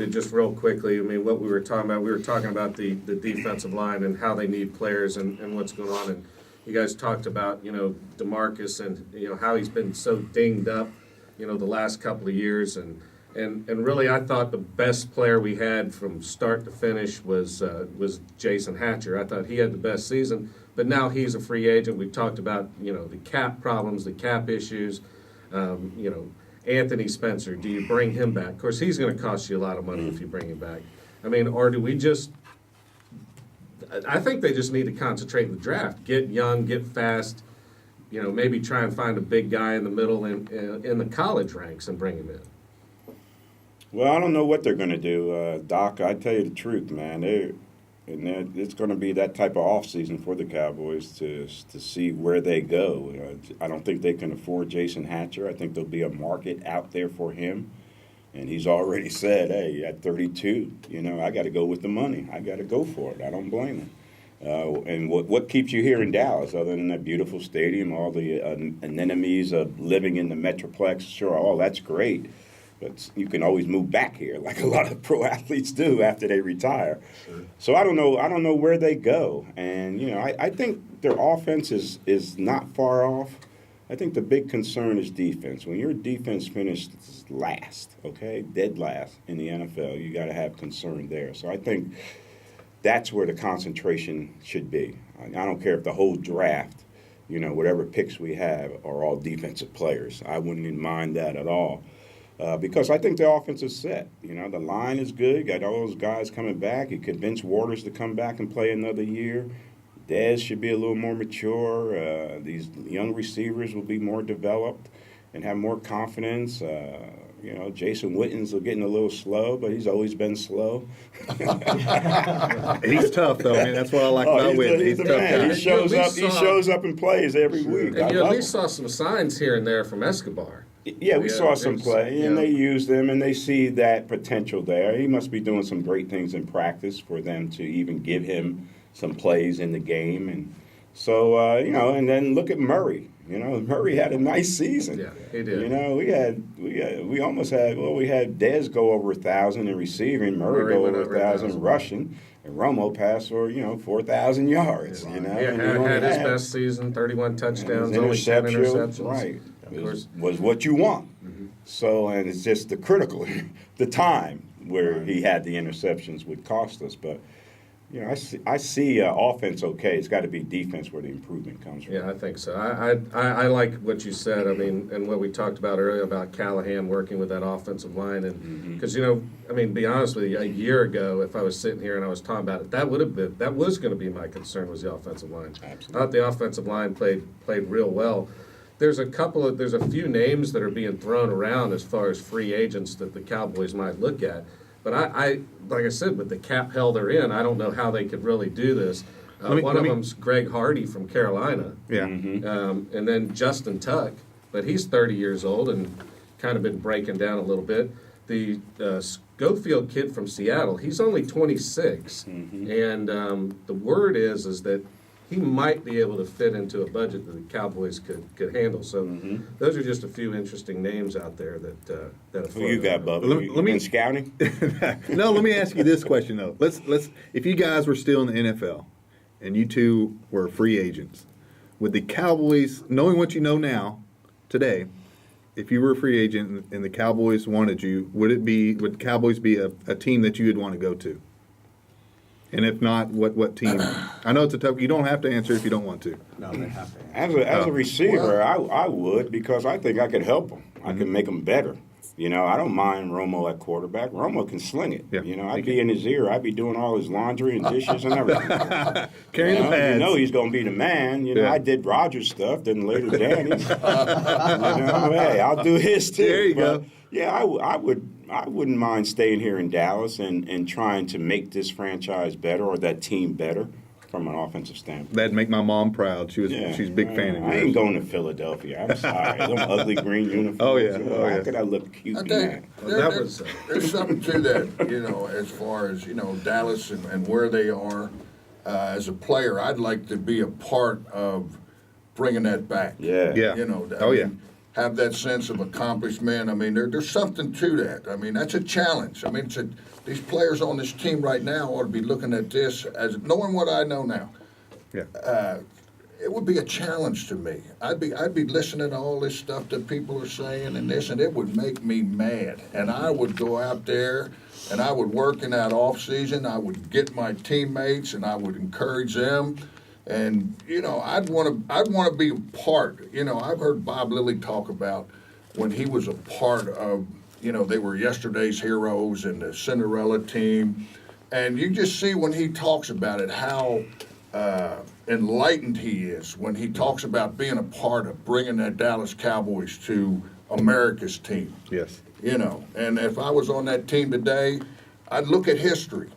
Just real quickly, I mean, what we were talking about the defensive line and how they need players and what's going on. And you guys talked about, DeMarcus and, how he's been so dinged up, the last couple of years. And really, I thought the best player we had from start to finish was Jason Hatcher. I thought he had the best season, but now he's a free agent. We talked about, the cap problems, the cap issues, Anthony Spencer, do you bring him back? Of course, he's going to cost you a lot of money if you bring him back. I mean, or do we just – I think they just need to concentrate in the draft. Get young, get fast, maybe try and find a big guy in the middle in the college ranks and bring him in. Well, I don't know what they're going to do, Doc. I tell you the truth, man. It's going to be that type of offseason for the Cowboys to see where they go. I don't think they can afford Jason Hatcher. I think there'll be a market out there for him. And he's already said, hey, at 32, I got to go with the money. I got to go for it. I don't blame him. And what keeps you here in Dallas other than that beautiful stadium, all the anemones of living in the Metroplex? Sure, all that's great. But you can always move back here, like a lot of pro athletes do after they retire. Sure. So I don't know where they go, and I think their offense is not far off. I think the big concern is defense. When your defense finished last, dead last in the NFL, you got to have concern there. So I think that's where the concentration should be. I don't care if the whole draft, whatever picks we have, are all defensive players. I wouldn't even mind that at all. Because I think the offense is set. The line is good. Got all those guys coming back. You convinced Waters to come back and play another year. Dez should be a little more mature. These young receivers will be more developed and have more confidence. Jason Witten's getting a little slow, but he's always been slow. He's tough, though. I mean, that's what I like about Witten. He's a tough guy. He shows up and plays every week. And you at least saw some signs here and there from Escobar. Yeah, we saw some play, and they used him, and they see that potential there. He must be doing some great things in practice for them to even give him some plays in the game. And so, and then look at Murray. Murray had a nice season. Yeah, he did. We almost had Dez go over 1,000 in receiving, Murray go over 1,000 rushing, and Romo passed for 4,000 yards. Had his best season, 31 touchdowns, only 10 interceptions. Right. Was what you want. Mm-hmm. So, and it's just the time where he had the interceptions would cost us. But, I see offense okay. It's got to be defense where the improvement comes from. Yeah, I think so. I like what you said. I mean, and what we talked about earlier about Callahan working with that offensive line. And because, be honest with you, a year ago, if I was sitting here and I was talking about it, that was going to be my concern was the offensive line. Absolutely. I thought the offensive line played real well. There's a few names that are being thrown around as far as free agents that the Cowboys might look at. But I like I said, with the cap hell they're in, I don't know how they could really do this. One of them's Greg Hardy from Carolina. Yeah. And then Justin Tuck, but he's 30 years old and kind of been breaking down a little bit. The Schofield kid from Seattle, he's only 26. And the word is that he might be able to fit into a budget that the Cowboys could handle. So those are just a few interesting names out there that Who you got, Bubba? Let me scouting. No, let me ask you this question though. Let's if you guys were still in the NFL and you two were free agents, would the Cowboys, knowing what you know now, today, if you were a free agent and the Cowboys wanted you, would the Cowboys be a team that you would want to go to? And if not, what team? I know it's a tough. You don't have to answer if you don't want to. No, they have to. As a receiver, I would because I think I could help them. I can make them better. I don't mind Romo at quarterback. Romo can sling it. Yeah. I'd be in his ear. I'd be doing all his laundry and dishes and everything. Carrying the pads. He's going to be the man. I did Rogers stuff, then later Danny's. Hey, I'll do his too. There you go. Yeah, I wouldn't mind staying here in Dallas and trying to make this franchise better or that team better from an offensive standpoint. That'd make my mom proud. She's a big fan of yours. I ain't going to Philadelphia. I'm sorry. Them ugly green uniforms. Oh, yeah. How could I look cute in that? There's something to that, as far as, Dallas and where they are. As a player, I'd like to be a part of bringing that back. Yeah. Yeah. have that sense of accomplishment. I mean, there's something to that. I mean, that's a challenge. I mean, these players on this team right now ought to be looking at this as knowing what I know now. Yeah. It would be a challenge to me. I'd be listening to all this stuff that people are saying and this, and it would make me mad. And I would go out there and I would work in that off season. I would get my teammates and I would encourage them. And I'd want to be a part. I've heard Bob Lilly talk about when he was a part of. They were yesterday's heroes and the Cinderella team, and you just see when he talks about it how enlightened he is when he talks about being a part of bringing that Dallas Cowboys to America's team. Yes. And if I was on that team today, I'd look at history.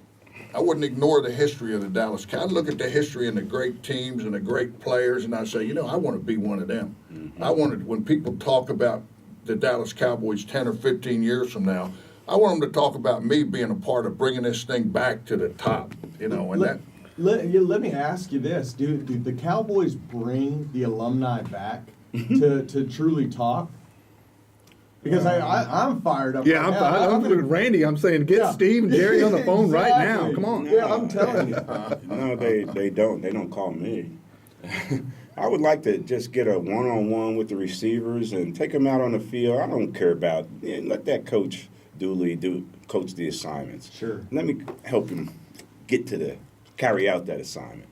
I wouldn't ignore the history of the Dallas Cowboys. I'd look at the history and the great teams and the great players, and I'd say, I want to be one of them. I wanted, when people talk about the Dallas Cowboys 10 or 15 years from now, I want them to talk about me being a part of bringing this thing back to the top, and Let me ask you this: Do the Cowboys bring the alumni back to truly talk? Because I'm fired up. Yeah, right now. I'm with Randy. I'm saying get Steve and Jerry on the phone right now. Exactly. Come on. Yeah, I'm telling you. No, they don't. They don't call me. I would like to just get a one-on-one with the receivers and take them out on the field. I don't care about let that coach Dooley coach the assignments. Sure. Let me help him get carry out that assignment.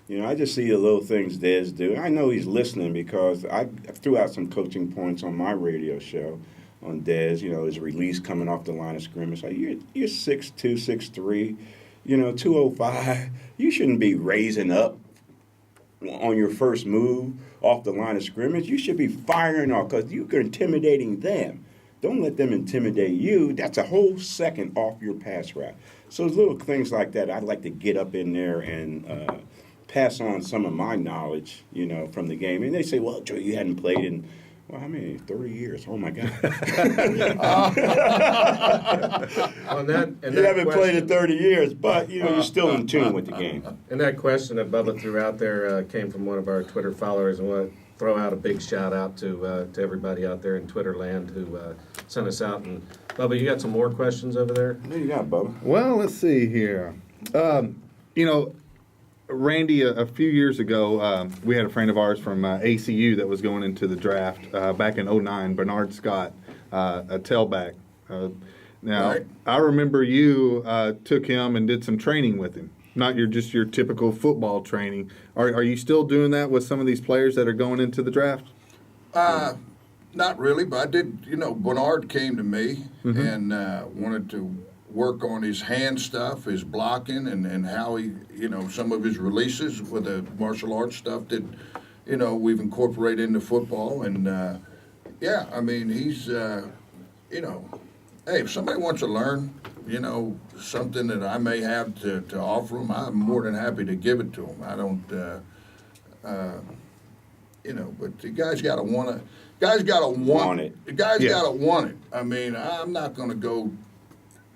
I just see the little things Dez do. I know he's listening because I threw out some coaching points on my radio show on Dez. His release coming off the line of scrimmage. Like, you're 6'2", 6'3", 205. You shouldn't be raising up on your first move off the line of scrimmage. You should be firing off because you're intimidating them. Don't let them intimidate you. That's a whole second off your pass route. So little things like that, I'd like to get up in there and pass on some of my knowledge, from the game. And they say, well, Joe, you hadn't played in, how many? 30 years. Oh, my God. You haven't played in 30 years, but, you're still in tune with the game. And that question that Bubba threw out there came from one of our Twitter followers. And I want to throw out a big shout out to everybody out there in Twitter land who sent us out. And Bubba, you got some more questions over there? What do you got, Bubba? Well, let's see here. Randy, a few years ago, we had a friend of ours from ACU that was going into the draft back in '09, Bernard Scott, a tailback. Now, Right. I remember you took him and did some training with him. Not just your typical football training. Are you still doing that with some of these players that are going into the draft? Not really, but I did. Bernard came to me and wanted to work on his hand stuff, his blocking, and how he, some of his releases with the martial arts stuff that, we've incorporated into football. And, I mean, he's, hey, if somebody wants to learn, something that I may have to offer them, I'm more than happy to give it to them. I don't, but the guy's got to want to. Guys got to want it. The guy's got to want it. I mean, I'm not going to go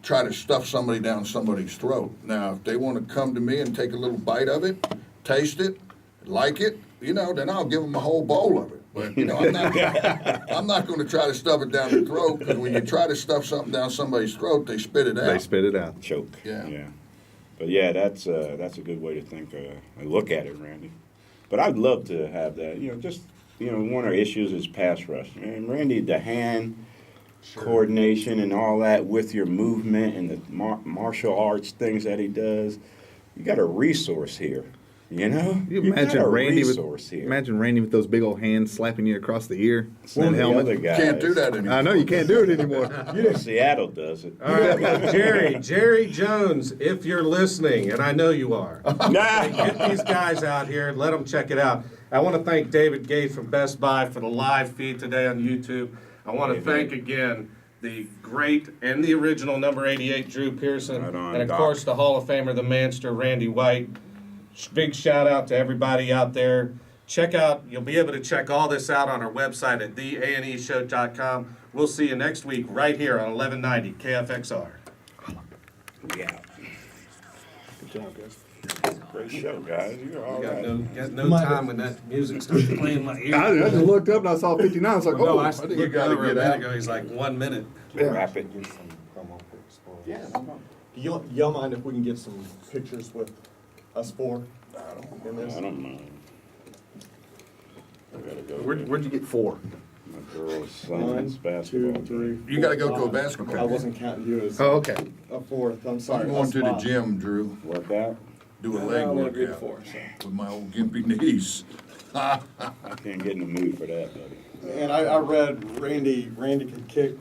try to stuff somebody down somebody's throat. Now, if they want to come to me and take a little bite of it, taste it, like it, then I'll give them a whole bowl of it. But, I'm not going to try to stuff it down their throat, because when you try to stuff something down somebody's throat, they spit it out. They spit it out. Choke. Yeah. But, that's a good way to think, look at it, Randy. But I'd love to have that. One of our issues is pass rush. And Randy, the hand coordination and all that with your movement and the martial arts things that he does, you got a resource here. You imagine Randy with those big old hands slapping you across the ear. Well, the helmet. Can't do that anymore. I know you can't do it anymore. Seattle does it. All right, well, Jerry Jones, if you're listening, and I know you are, hey, get these guys out here and let them check it out. I want to thank David Gay from Best Buy for the live feed today on YouTube. I want to thank again the great and the original number 88 Drew Pearson, Right on, and of Doc. course the Hall of Famer, the Manster, Randy White. Big shout out to everybody out there. You'll be able to check all this out on our website at theaneshow.com. We'll see you next week right here on 1190 KFXR. Yeah. Good job, guys. Great show, guys. You're all Got right. no time when that music starts playing in my ear. I just looked up and I saw 59. I was like, Well, oh, no, I think looked gotta over a get minute out. ago. He's like 1 minute. Wrap it. Yeah. Do y'all mind if we can get some pictures with us four in this? I don't mind. I gotta go. Where'd you get 4? My girl's One, son's basketball. 2, 3. You gotta go to a 4, 5. basketball I wasn't counting you as Oh, okay. a fourth. I'm sorry. I'm going to the That's five. gym, Drew. Work out? Do a leg workout with my old gimpy knees. I can't get in the mood for that, buddy. And I read Randy could kick